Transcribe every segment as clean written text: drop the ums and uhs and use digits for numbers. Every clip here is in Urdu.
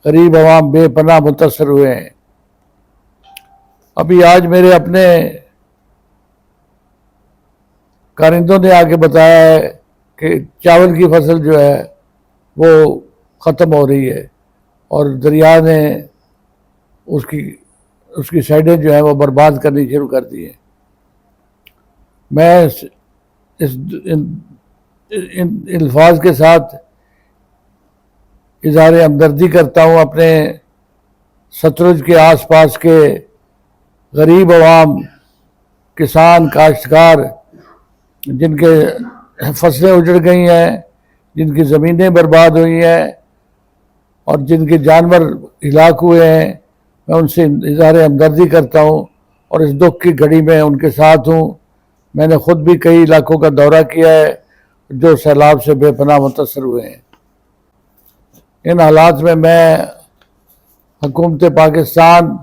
غریب عوام بے پناہ متاثر ہوئے ہیں۔ ابھی آج میرے اپنے کارندوں نے آ کے بتایا ہے کہ چاول کی فصل جو ہے وہ ختم ہو رہی ہے اور دریا نے اس کی سائڈیں جو ہیں وہ برباد کرنی شروع کر دی ہیں۔ میں ان الفاظ کے ساتھ اظہار ہمدردی کرتا ہوں اپنے ستلج کے آس پاس کے غریب عوام، کسان، کاشتکار، جن کے فصلیں اجڑ گئی ہیں، جن کی زمینیں برباد ہوئی ہیں اور جن کے جانور ہلاک ہوئے ہیں، میں ان سے اظہار ہمدردی کرتا ہوں اور اس دکھ کی گھڑی میں ان کے ساتھ ہوں۔ میں نے خود بھی کئی علاقوں کا دورہ کیا ہے جو سیلاب سے بے پناہ متاثر ہوئے ہیں۔ ان حالات میں حکومت پاکستان،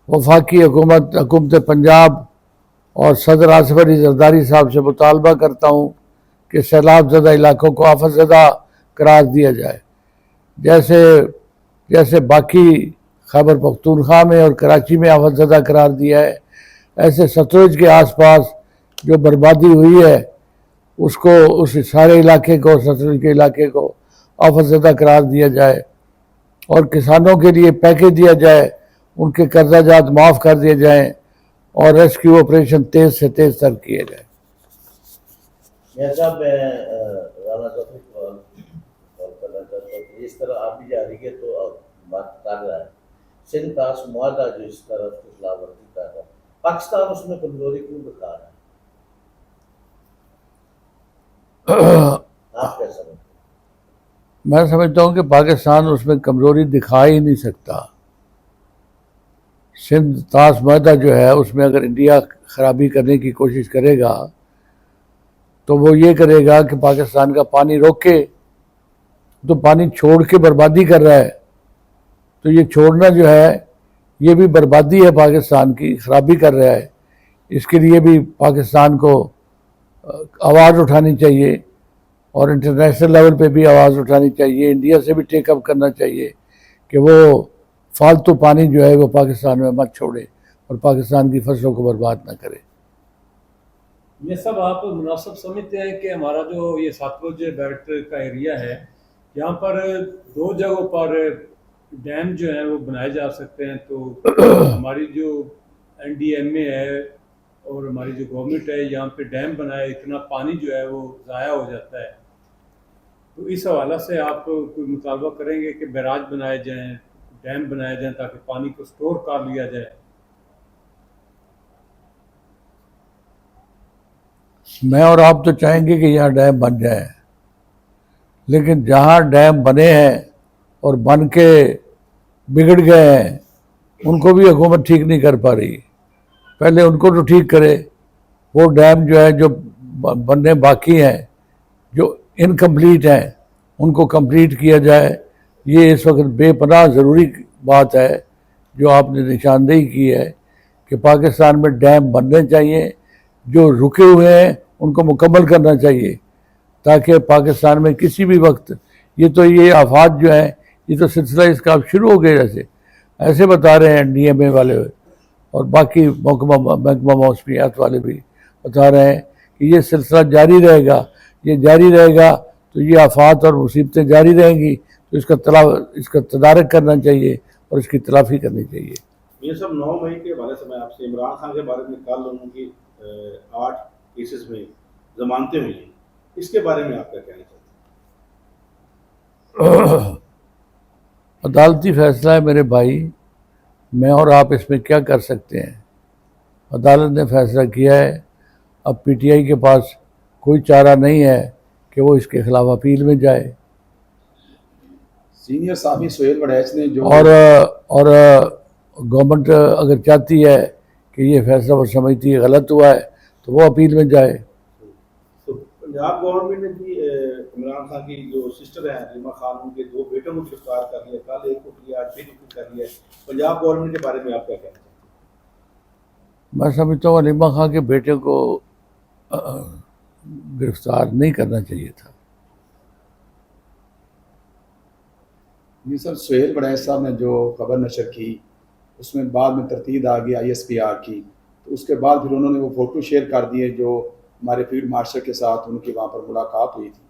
وفاقی حکومت، حکومت پنجاب اور صدر آصف علی زرداری صاحب سے مطالبہ کرتا ہوں کہ سیلاب زدہ علاقوں کو آفت زدہ قرار دیا جائے، جیسے باقی خیبر پختونخوا میں اور کراچی میں آفت زدہ قرار دیا ہے، ایسے ستلج کے آس پاس جو بربادی ہوئی ہے اس سارے علاقے کو، ستلج کے علاقے کو آفت زدہ قرار دیا جائے اور کسانوں کے لیے پیکیج دیا جائے، ان کے قرضہ جات معاف کر دیے جائیں اور ریسکیو آپریشن تیز سے تیز تر کیے جائیں۔ صاحب میں رانا ظفر کو کرنا چاہتا ہوں کہ اس طرح آپ بھی جاری ہے تو بات کر رہا ہے سندھ طاس معاہدہ جو اس طرح کی خلاف ورزی کر رہا ہے، پاکستان اس میں کمزوری کیوں دکھا رہا ہے؟ آپ کیا سمجھتے ہیں؟ میں سمجھتا ہوں کہ پاکستان اس میں کمزوری دکھا ہی نہیں سکتا۔ سندھ طاس معاہدہ جو ہے اس میں اگر انڈیا خرابی کرنے کی کوشش کرے گا تو وہ یہ کرے گا کہ پاکستان کا پانی روکے، تو پانی چھوڑ کے بربادی کر رہا ہے، تو یہ چھوڑنا جو ہے یہ بھی بربادی ہے، پاکستان کی خرابی کر رہا ہے۔ اس کے لیے بھی پاکستان کو آواز اٹھانی چاہیے اور انٹرنیشنل لیول پہ بھی آواز اٹھانی چاہیے، انڈیا سے بھی ٹیک اپ کرنا چاہیے کہ وہ فالتو پانی جو ہے وہ پاکستان میں مت چھوڑے اور پاکستان کی فصلوں کو برباد نہ کرے۔ یہ سب آپ مناسب سمجھتے ہیں کہ ہمارا جو یہ ستلج بیلٹ کا ایریا ہے یہاں پر دو جگہوں پر ڈیم جو ہیں وہ بنائے جا سکتے ہیں، تو ہماری جو NDMA ہے اور ہماری جو گورنمنٹ ہے یہاں پہ ڈیم بنائے، اتنا پانی جو ہے وہ ضائع ہو جاتا ہے، تو اس حوالہ سے آپ کوئی مطالبہ کریں گے کہ بیراج بنائے جائیں، ڈیم بنائے جائیں تاکہ پانی کو سٹور کر لیا جائے؟ میں اور آپ تو چاہیں گے کہ یہاں ڈیم بن جائے، لیکن جہاں ڈیم بنے ہیں اور بن کے بگڑ گئے ہیں ان کو بھی حکومت ٹھیک نہیں کر پا رہی۔ پہلے ان کو تو ٹھیک کرے، وہ ڈیم جو ہے جو بننے باقی ہیں، جو انکمپلیٹ ہیں، ان کو کمپلیٹ کیا جائے۔ یہ اس وقت بے پناہ ضروری بات ہے جو آپ نے نشاندہی کی ہے کہ پاکستان میں ڈیم بننے چاہیے، جو رکے ہوئے ہیں ان کو مکمل کرنا چاہیے تاکہ پاکستان میں کسی بھی وقت یہ آفات جو ہیں یہ تو سلسلہ اس کا اب شروع ہو گیا، ایسے بتا رہے ہیں NDMA والے اور باقی محکمہ موسمیات والے بھی بتا رہے ہیں کہ یہ سلسلہ جاری رہے گا، تو یہ آفات اور مصیبتیں جاری رہیں گی، تو اس کا تدارک کرنا چاہیے اور اس کی تلافی کرنی چاہیے۔ یہ سب 9 مئی کے حوالے سے میں آپ سے عمران خان کے بارے میں کل ان کی 8 کیسز میں ضمانتیں ہوئی ہیں، اس کے بارے میں آپ کیا کہنا چاہتے ہیں؟ عدالتی فیصلہ ہے میرے بھائی، میں اور آپ اس میں کیا کر سکتے ہیں؟ عدالت نے فیصلہ کیا ہے، اب PTI کے پاس کوئی چارہ نہیں ہے کہ وہ اس کے خلاف اپیل میں جائے۔ سینئر صحافی سہیل وڑیچ نے جو اور گورنمنٹ اگر چاہتی ہے کہ یہ فیصلہ وہ سمجھتی ہے غلط ہوا ہے تو وہ اپیل میں جائے۔ تو پنجاب گورنمنٹ نے بھی عمران خان کی جو سسٹر ہیں علیمہ خان، ان کے 2 بیٹوں کو گرفتار کر لیا، کل ایک کو کیا، آج پھر کر لیا۔ پنجاب گورنمنٹ کے بارے میں آپ کیا کہنا چاہتے ہیں؟ میں سمجھتا ہوں علیمہ خان کے بیٹے کو گرفتار نہیں کرنا چاہیے تھا۔ یہ سر سہیل بڑیچ صاحب نے جو خبر نشر کی اس میں بعد میں تردید آ گئی ISPR کی، تو اس کے بعد پھر انہوں نے وہ فوٹو شیئر کر دیے جو ہمارے فیلڈ مارشل کے ساتھ ان کی وہاں پر ملاقات ہوئی تھی.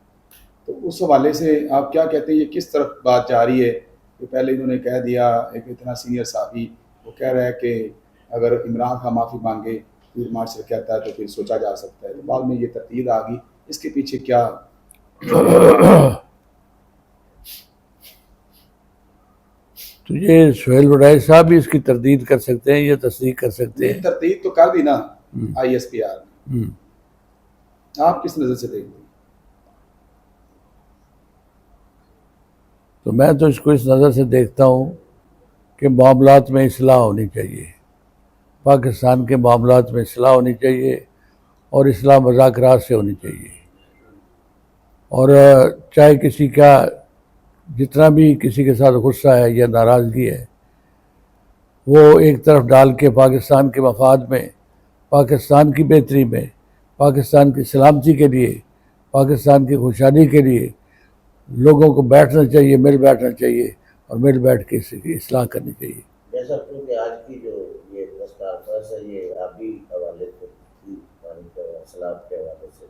تو اس حوالے سے آپ کیا کہتے ہیں یہ کس طرف بات جا رہی ہے؟ کہ پہلے انہوں نے کہہ دیا ایک اتنا سینئر صحافی وہ کہہ رہا ہے کہ اگر عمران خان معافی مانگے فیلڈ مارشل کہتا ہے تو پھر سوچا جا سکتا ہے، تو بعد میں یہ تردید آ گئی، اس کے پیچھے کیا؟ تو یہ سہیل وڈائچ صاحب بھی اس کی تردید کر سکتے ہیں یا تصدیق کر سکتے ہیں. تردید تو کر دی نا ISPR نے، ہم۔ آپ کس نظر سے دیکھتے ہیں؟ تو میں تو اس کو اس نظر سے دیکھتا ہوں کہ معاملات میں اصلاح ہونی چاہیے، پاکستان کے معاملات میں اصلاح ہونی چاہیے اور اصلاح مذاکرات سے ہونی چاہیے. اور چاہے کسی کا جتنا بھی کسی کے ساتھ غصہ ہے یا ناراضگی ہے وہ ایک طرف ڈال کے پاکستان کے مفاد میں، پاکستان کی بہتری میں، پاکستان کی سلامتی کے لیے، پاکستان کی خوشحالی کے لیے لوگوں کو بیٹھنا چاہیے، مل بیٹھنا چاہیے اور مل بیٹھ کے اس کی اصلاح کرنی چاہیے. جیسا کہ آج کی جو یہ پریس کانفرنس ہے یہ آبی حوالے سے تھی، پانی کے سیلاب کے حوالے سے،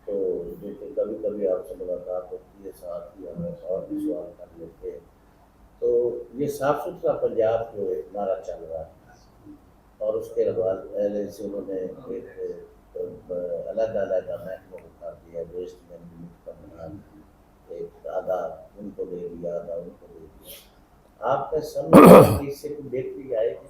تو جو کہ کبھی کبھی آپ سے ملاقات ہوتی ہے ساتھ ہی ہمیں اور بھی سوال کر لیتے ہیں. تو یہ صاف ستھرا پنجاب جو ایک نعرہ چل رہا ہے اور اس کے بعد پہلے سے انہوں نے ایک علیحدہ محکمہ کو کر دیا، ویسٹ مینجمنٹ کا بنا ایک آدھا ان کو دے دیا، آدھا ان کو دے دیا. آپ کا سمجھ اس سے کوئی بہتری آئے گی؟